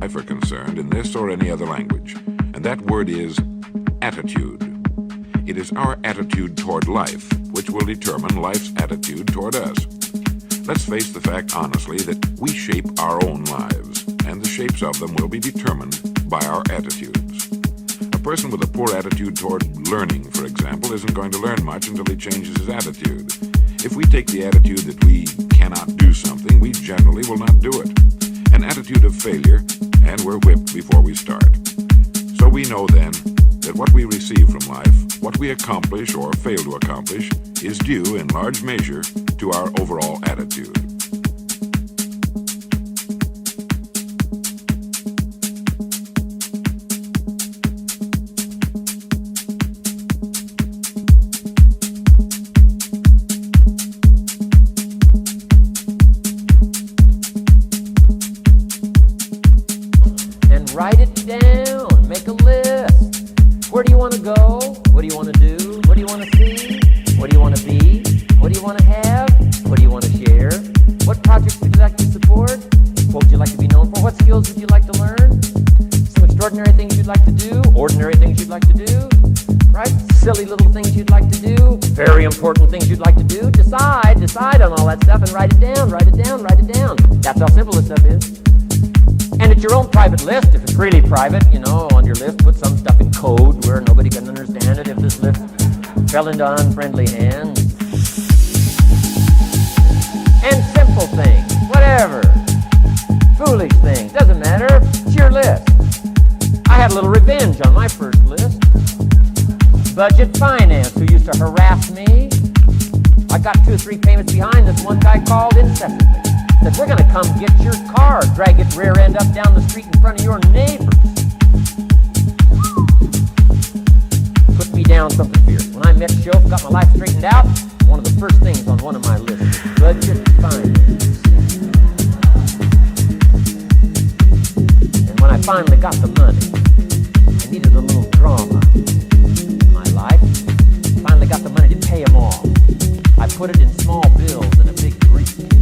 life are concerned in this or any other language, and that word is attitude. It is our attitude toward life which will determine life's attitude toward us. Let's face the fact honestly that we shape our own lives, and the shapes of them will be determined by our attitudes. A person with a poor attitude toward learning, for example, isn't going to learn much until he changes his attitude. If we take the attitude that we cannot do something, we generally will not do it. An attitude of failure, and we're whipped before we start. So we know then that what we receive from life, what we accomplish or fail to accomplish, is due in large measure to our overall attitude. And write it down, make a list. Where do you want to go? What do you want to do? What do you want to see? What do you want to be? What do you want to have? What do you want to share? What projects would you like to support? What would you like to be known for? What skills would you like to learn? Some extraordinary things you'd like to do? Ordinary things you'd like to do? Right? Silly little things you'd like to do? Very important things you'd like to do? Decide on all that stuff and write it down, write it down, write it down. That's how simple this stuff is. And it's your own private list. If it's really private, on your list, put some stuff in code where nobody can understand it if this list fell into unfriendly hands. And simple things, whatever. Foolish things, doesn't matter. It's your list. I had a little revenge on my first list. Budget finance, who used to harass me. I got 2 or 3 payments behind. This one guy called incessantly. Said, we're going to come get your car, drag its rear end up down the street in front of your neighbors. Put me down something fierce. When I met Shof, got my life straightened out, one of the first things on one of my lists was budget finance. And when I finally got the money, I needed a little drama in my life. Finally got the money to pay them off. I put it in small bills in a big briefcase.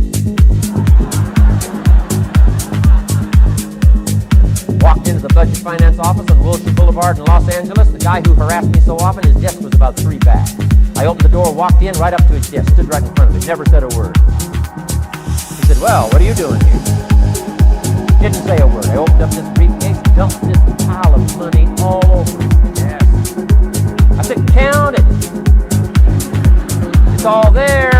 Walked into the budget finance office on Wilshire Boulevard in Los Angeles. The guy who harassed me so often, his desk was about 3 back. I opened the door, walked in, right up to his desk, stood right in front of it, never said a word. He said, well, what are you doing here? Didn't say a word. I opened up this briefcase, dumped this pile of money all over his desk. I said, count it. It's all there.